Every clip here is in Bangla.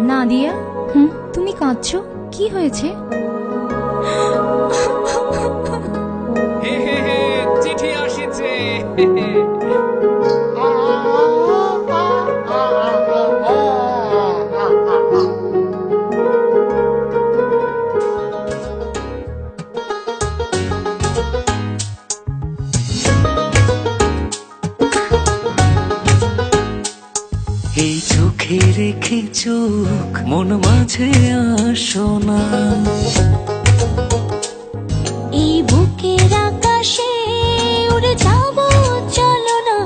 নাদিয়া, তুমি কাঁদছো, কি হয়েছে? চিঠি আসিছে। এই চোখে রেখে চোখ মন মাঝে আসো না, এই বুকের আকাশে উড়ে যাব চলো না,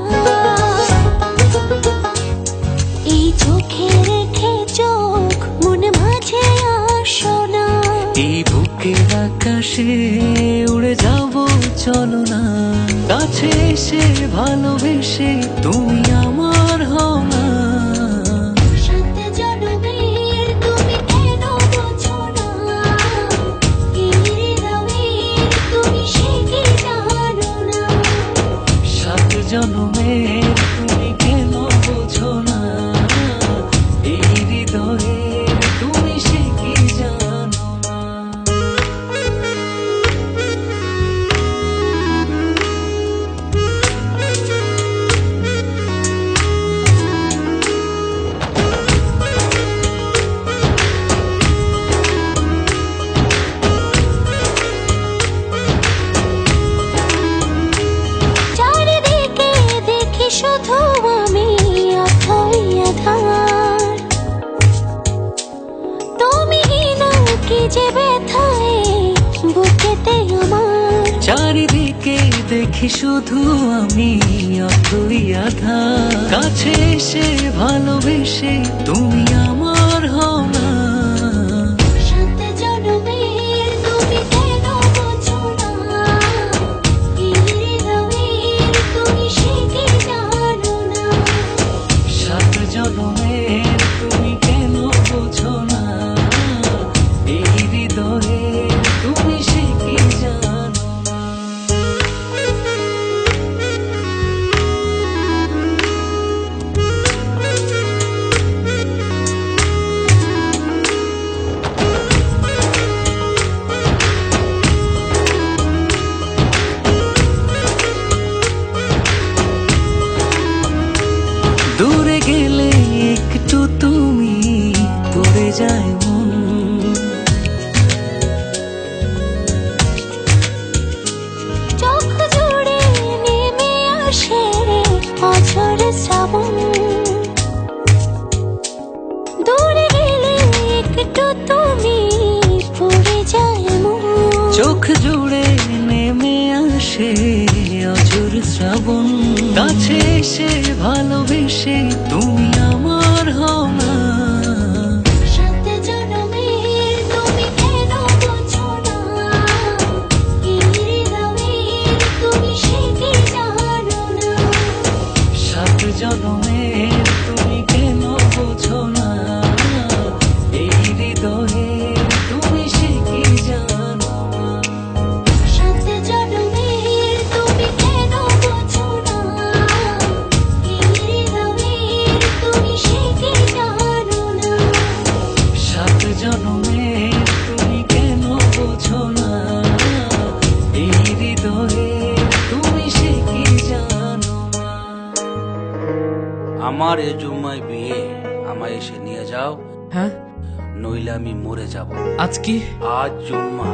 এই চোখে রেখে চোখ মন মাঝে আসো না, এই বুকের আকাশে উড়ে যাব চলো না, কাছে এসে ভালোবেসে তুমি আমার হও না। সাত জনমের তুমি কেন বোঝো না, এই হৃদয়ের তুমি সে কি জানো না, সাত জনমের তুমি কেন বোঝো না, এই হৃদয়ের তুমি সে কি জানো না। চারিদিকে দেখি শুধু আমি অথই আধার, তুমি না কি যে ব্যথায় বুকেতে আমার, চারিদিকে দেখি শুধু আমি অথই আধার, কাছে এসে ভালোবেসে তুমি আমার হও না। সাত জনমের তুমি কেন বোঝো না, এই হৃদয়ের তুমি সে কি জানো না, সাত জনমের তুমি কেন বোঝো না, এই হৃদয়ের তুমি সে কি জানো না। দূরে গেলে একটু তুমি পড়ে যায় মন, চোখ জুড়ে নেমে আসে অঝোর শ্রাবণ, দূরে গেলে একটু তুমি পড়ে যায় মন, চোখ জুড়ে নেমে আসে অঝোর শ্রাবণ, কাছে এসে ভালোবেসে তুমি আমার হও না। সাত জনমের তুমি কেন বোঝো না, এই হৃদয়ের তুমি সে কি জানো না, সাত জনমের তুমি কেন বোঝো না, এই হৃদয়ের তুমি সে কি জানো না। সাত জনমের তুমি কেন বোঝো না, এই হৃদয়ের তুমি সে কি জানো না, সাত জনমের তুমি কেন বোঝো না, এই হৃদয়ের তুমি সে কি জানো না। আমার এ জুম্মায় বিয়ে, আমায় এসে নিয়ে যাও, হ্যাঁ, নইলে আমি মরে যাব। আজ কি? আজ জুম্মা।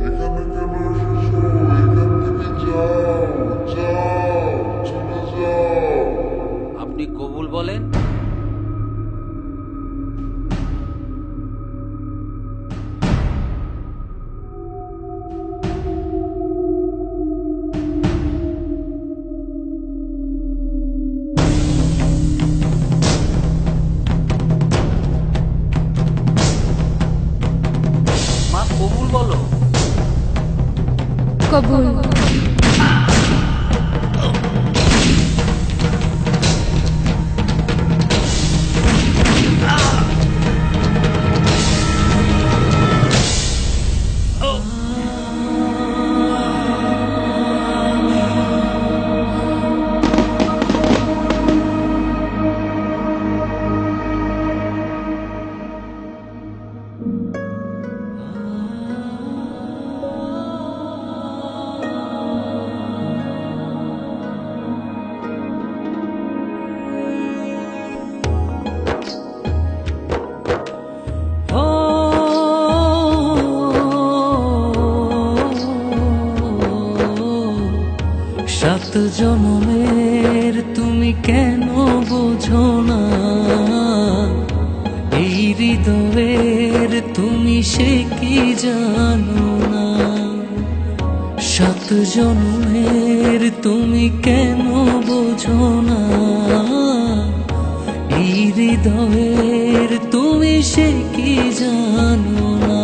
এখানে কেন এসেছো? এখান থেকে যাও। সাত জনমের তুমি কেন বোঝো না এই হৃদয়ের তুমি সে কি জানো না সাত জনমের তুমি কেন বোঝো না এই হৃদয়ের তুমি সে কি জানো না